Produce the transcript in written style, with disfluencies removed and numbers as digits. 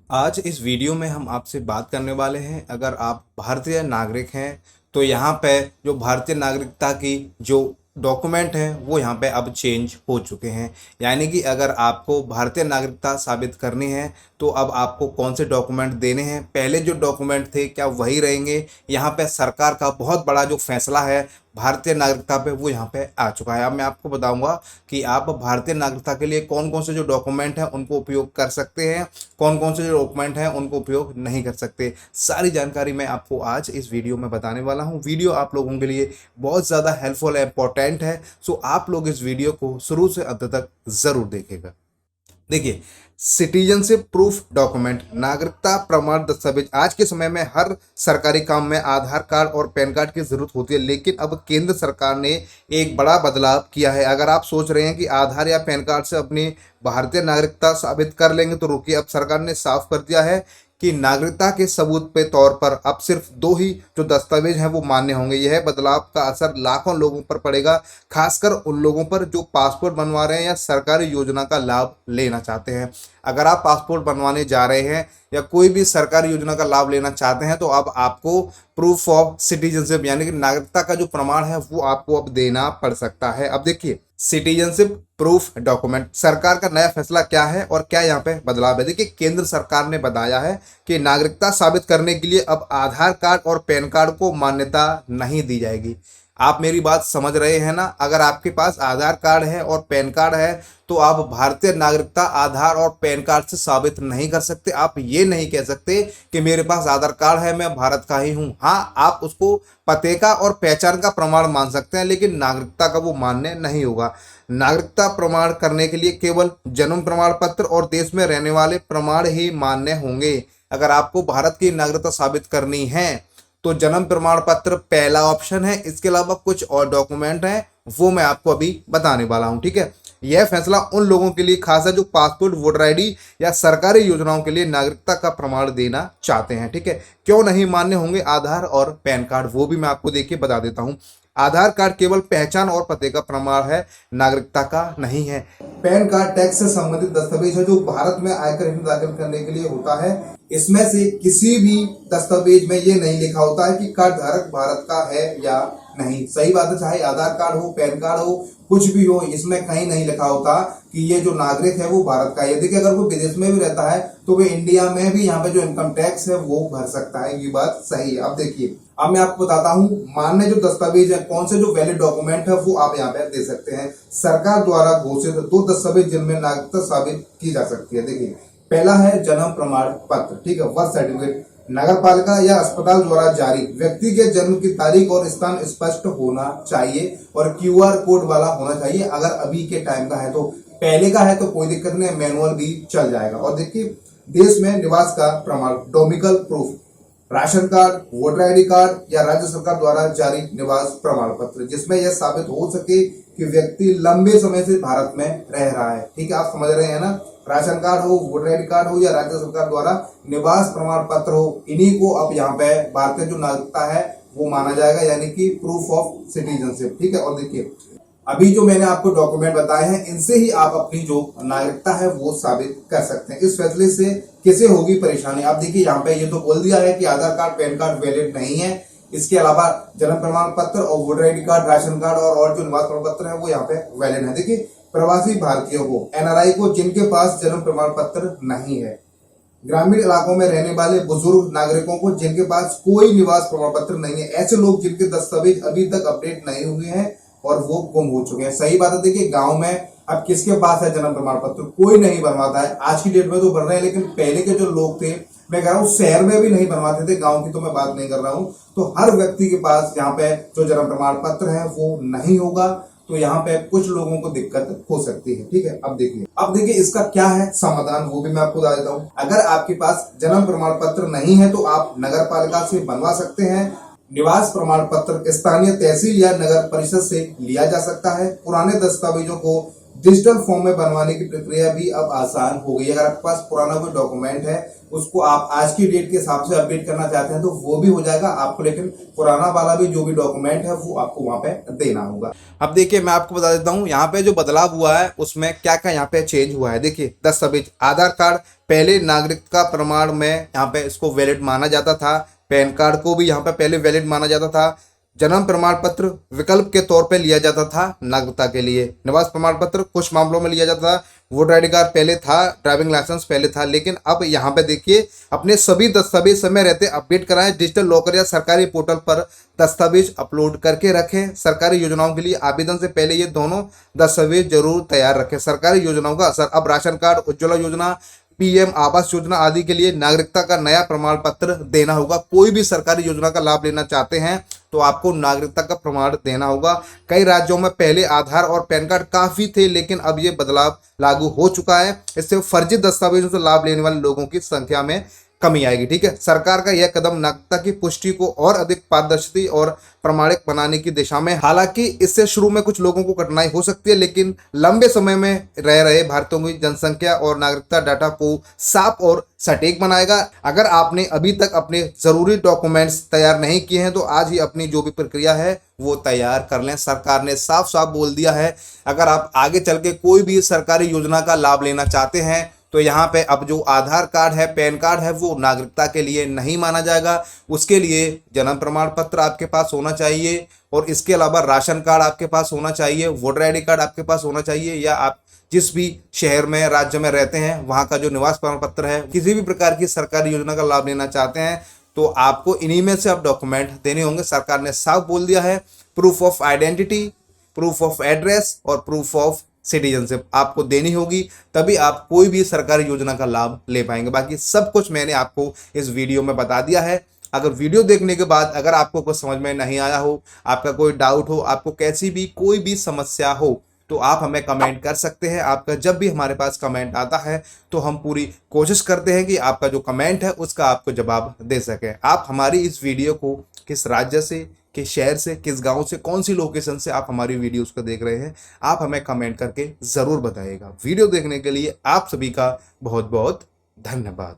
आज इस वीडियो में हम आपसे बात करने वाले हैं। अगर आप भारतीय नागरिक हैं तो यहाँ पे जो भारतीय नागरिकता की जो डॉक्यूमेंट हैं वो यहाँ पे अब चेंज हो चुके हैं। यानी कि अगर आपको भारतीय नागरिकता साबित करनी है तो अब आपको कौन से डॉक्यूमेंट देने हैं। पहले जो डॉक्यूमेंट थे क्या वही रहेंगे? यहाँ पे सरकार का बहुत बड़ा जो फैसला है भारतीय नागरिकता पे वो यहाँ पे आ चुका है। अब मैं आपको बताऊंगा कि आप भारतीय नागरिकता के लिए कौन कौन से जो डॉक्यूमेंट हैं उनको उपयोग कर सकते हैं, कौन कौन से जो डॉक्यूमेंट हैं उनको उपयोग नहीं कर सकते। सारी जानकारी मैं आपको आज इस वीडियो में बताने वाला हूं। वीडियो आप लोगों के लिए बहुत ज़्यादा हेल्पफुल है, इंपॉर्टेंट है। सो आप लोग इस वीडियो को शुरू से अंत तक ज़रूर देखेगा। देखिए, सिटीजनशिप प्रूफ डॉक्यूमेंट, नागरिकता प्रमाण दस्तावेज। आज के समय में हर सरकारी काम में आधार कार्ड और पैन कार्ड की जरूरत होती है, लेकिन अब केंद्र सरकार ने एक बड़ा बदलाव किया है। अगर आप सोच रहे हैं कि आधार या पैन कार्ड से अपनी भारतीय नागरिकता साबित कर लेंगे तो रुकिए, अब सरकार ने साफ कर दिया है कि नागरिकता के सबूत के तौर पर अब सिर्फ दो ही जो दस्तावेज हैं वो मान्य होंगे। यह बदलाव का असर लाखों लोगों पर पड़ेगा, खासकर उन लोगों पर जो पासपोर्ट बनवा रहे हैं या सरकारी योजना का लाभ लेना चाहते हैं। अगर आप पासपोर्ट बनवाने जा रहे हैं या कोई भी सरकारी योजना का लाभ लेना चाहते हैं तो अब आपको प्रूफ ऑफ सिटीजनशिप यानी कि नागरिकता का जो प्रमाण है वो आपको अब देना पड़ सकता है। अब देखिए, सिटीजनशिप प्रूफ डॉक्यूमेंट, सरकार का नया फैसला क्या है और क्या यहाँ पे बदलाव है। देखिए, केंद्र सरकार ने बताया है कि नागरिकता साबित करने के लिए अब आधार कार्ड और पैन कार्ड को मान्यता नहीं दी जाएगी। आप मेरी बात समझ रहे हैं ना? अगर आपके पास आधार कार्ड है और पैन कार्ड है तो आप भारतीय नागरिकता आधार और पैन कार्ड से साबित नहीं कर सकते। आप ये नहीं कह सकते कि मेरे पास आधार कार्ड है, मैं भारत का ही हूं। हाँ, आप उसको पते का और पहचान का प्रमाण मान सकते हैं, लेकिन नागरिकता का वो मान्य नहीं होगा। नागरिकता प्रमाण करने के लिए केवल जन्म प्रमाण पत्र और देश में रहने वाले प्रमाण ही मान्य होंगे। अगर आपको भारत की नागरिकता साबित करनी है तो जन्म प्रमाण पत्र पहला ऑप्शन है। इसके अलावा कुछ और डॉक्यूमेंट हैं वो मैं आपको अभी बताने वाला हूं, ठीक है। यह फैसला उन लोगों के लिए खास है जो पासपोर्ट, वोटर आईडी या सरकारी योजनाओं के लिए नागरिकता का प्रमाण देना चाहते हैं, ठीक है। क्यों नहीं मान्य होंगे आधार और पैन कार्ड, वो भी मैं आपको देखिए बता देता हूं। आधार कार्ड केवल पहचान और पते का प्रमाण है, नागरिकता का नहीं है। पैन कार्ड टैक्स से संबंधित दस्तावेज है जो भारत में आयकर रिटर्न दाखिल करने के लिए होता है। इसमें से किसी भी दस्तावेज में ये नहीं लिखा होता है कि कार्ड धारक भारत का है या नहीं। सही बात है, चाहे आधार कार्ड हो, पैन कार्ड हो, कुछ भी हो, इसमें कहीं नहीं लिखा होता कि ये जो नागरिक है वो भारत का है। देखिए, अगर वो विदेश में भी रहता है तो वे इंडिया में भी यहाँ पे जो इनकम टैक्स है वो भर सकता है। ये बात सही है। अब देखिए, अब मैं आपको बताता हूँ मान्य जो दस्तावेज है, कौन से जो वैलिड डॉक्यूमेंट है वो आप यहाँ पे दे सकते हैं। सरकार द्वारा घोषित दो दस्तावेज जिनमें नागरिकता साबित की जा सकती है। देखिए, पहला है जन्म प्रमाण पत्र, ठीक है, बर्थ सर्टिफिकेट। नगर पालिका या अस्पताल द्वारा जारी, व्यक्ति के जन्म की तारीख और स्थान स्पष्ट होना चाहिए और क्यूआर कोड वाला होना चाहिए। अगर अभी के टाइम का है तो, पहले का है तो कोई दिक्कत नहीं, मैनुअल भी चल जाएगा। और देखिए, देश में निवास का प्रमाण, domicile proof, ration card, voter ID card या राज्य सरकार द्वारा जारी निवास प्रमाण पत्र जिसमें यह साबित हो सके कि व्यक्ति लंबे समय से भारत में रह रहा है, ठीक है। आप समझ रहे हैं ना? राशन कार्ड हो, वोटर आईडी कार्ड हो या राज्य सरकार द्वारा निवास प्रमाण पत्र हो, इन्हीं को अब यहाँ पे भारतीय जो नागरिकता है वो माना जाएगा, यानी कि प्रूफ ऑफ सिटीजनशिप, ठीक है। और देखिए, अभी जो मैंने आपको डॉक्यूमेंट बताए हैं इनसे ही आप अपनी जो नागरिकता है वो साबित कर सकते हैं। इस फैसले से किसे होगी परेशानी? आप देखिए, यहाँ पे ये तो बोल दिया है कि आधार कार्ड, पैन कार्ड वैलिड नहीं है। इसके अलावा जन्म प्रमाण पत्र और voter ID card, ration card और जो निवास प्रमाण पत्र है वो यहाँ पे वैलिड है। देखिए, प्रवासी भारतीयों को, एनआरआई को जिनके पास जन्म प्रमाण पत्र नहीं है, ग्रामीण इलाकों में रहने वाले बुजुर्ग नागरिकों को जिनके पास कोई निवास प्रमाण पत्र नहीं है, ऐसे लोग जिनके दस्तावेज अभी तक अपडेट नहीं हुए हैं और वो गुम हो चुके हैं। सही बात है। देखिए, गांव में अब किसके पास है जन्म प्रमाण पत्र? कोई नहीं बनवाता है। आज की डेट में तो बन रहे हैं, लेकिन पहले के जो लोग थे, मैं कह रहा हूँ शहर में भी नहीं बनवाते थे, गांव की तो मैं बात नहीं कर रहा हूँ। तो हर व्यक्ति के पास यहाँ पे जो जन्म प्रमाण पत्र है वो नहीं होगा, तो यहाँ पे कुछ लोगों को दिक्कत हो सकती है, ठीक है। अब देखिए इसका क्या है समाधान, वो भी मैं आपको बता देता हूँ। अगर आपके पास जन्म प्रमाण पत्र नहीं है तो आप नगर पालिका से बनवा सकते हैं। निवास प्रमाण पत्र स्थानीय तहसील या नगर परिषद से लिया जा सकता है। पुराने दस्तावेजों को डिजिटल फॉर्म में बनवाने की प्रक्रिया भी अब आसान हो गई है। अगर आपके पास पुराना कोई डॉक्यूमेंट है, उसको आप आज की डेट के हिसाब से अपडेट करना चाहते हैं तो वो भी हो जाएगा आपको, लेकिन पुराना वाला भी जो भी डॉक्यूमेंट है वो आपको वहां पे देना होगा। अब देखिए, मैं आपको बता देता हूँ यहाँ पे जो बदलाव हुआ है उसमें क्या क्या यहाँ पे चेंज हुआ है। देखिए, दस्तावेज, आधार कार्ड पहले नागरिकता प्रमाण में यहाँ पे इसको वैलिड माना जाता था। पैन कार्ड को भी यहाँ पे पहले वैलिड माना जाता था। जन्म प्रमाण पत्र विकल्प के तौर पे लिया जाता था नागरिकता के लिए। निवास प्रमाण पत्र कुछ मामलों में लिया जाता था। वोटर आईडी कार्ड पहले था। ड्राइविंग लाइसेंस पहले था। लेकिन अब यहाँ पे देखिए, अपने सभी दस्तावेज समय रहते अपडेट कराएं। डिजिटल लॉकर या सरकारी पोर्टल पर दस्तावेज अपलोड करके रखें। सरकारी योजनाओं के लिए आवेदन से पहले ये दोनों दस्तावेज जरूर तैयार रखें। सरकारी योजनाओं का असर, अब राशन कार्ड, उज्ज्वला योजना, पीएम आवास योजना आदि के लिए नागरिकता का नया प्रमाण पत्र देना होगा। कोई भी सरकारी योजना का लाभ लेना चाहते हैं तो आपको नागरिकता का प्रमाण देना होगा। कई राज्यों में पहले आधार और पैन कार्ड काफी थे, लेकिन अब ये बदलाव लागू हो चुका है। इससे फर्जी दस्तावेजों से लाभ लेने वाले लोगों की संख्या में कमी आएगी। ठीक है, सरकार का यह कदम नागरिकता की पुष्टि को और अधिक पारदर्शी और प्रमाणिक बनाने की दिशा में। हालांकि इससे शुरू में कुछ लोगों को कठिनाई हो सकती है, लेकिन लंबे समय में रह रहे भारतीयों की जनसंख्या और नागरिकता डाटा को साफ और सटीक बनाएगा। अगर आपने अभी तक अपने जरूरी डॉक्यूमेंट्स तैयार नहीं किए हैं तो आज ही अपनी जो भी प्रक्रिया है वो तैयार कर लें। सरकार ने साफ साफ बोल दिया है, अगर आप आगे चल के कोई भी सरकारी योजना का लाभ लेना चाहते हैं तो यहाँ पे अब जो आधार कार्ड है, पैन कार्ड है, वो नागरिकता के लिए नहीं माना जाएगा। उसके लिए जन्म प्रमाण पत्र आपके पास होना चाहिए और इसके अलावा राशन कार्ड आपके पास होना चाहिए, वोटर आईडी कार्ड आपके पास होना चाहिए, या आप जिस भी शहर में, राज्य में रहते हैं वहाँ का जो निवास प्रमाण पत्र है। किसी भी प्रकार की सरकारी योजना का लाभ लेना चाहते हैं तो आपको इन्हीं में से आप डॉक्यूमेंट देने होंगे। सरकार ने साफ बोल दिया है, proof of identity, proof of address और प्रूफ ऑफ सिटीजनशिप आपको देनी होगी, तभी आप कोई भी सरकारी योजना का लाभ ले पाएंगे। बाकी सब कुछ मैंने आपको इस वीडियो में बता दिया है। अगर वीडियो देखने के बाद अगर आपको कुछ समझ में नहीं आया हो, आपका कोई डाउट हो, आपको कैसी भी कोई भी समस्या हो, तो आप हमें कमेंट कर सकते हैं। आपका जब भी हमारे पास कमेंट आता है तो हम पूरी कोशिश करते हैं कि आपका जो कमेंट है उसका आपको जवाब दे सकें। आप हमारी इस वीडियो को किस राज्य से, किस शहर से, किस गांव से, कौन सी लोकेशन से आप हमारी वीडियोस को देख रहे हैं, आप हमें कमेंट करके ज़रूर बताइएगा। वीडियो देखने के लिए आप सभी का बहुत बहुत धन्यवाद।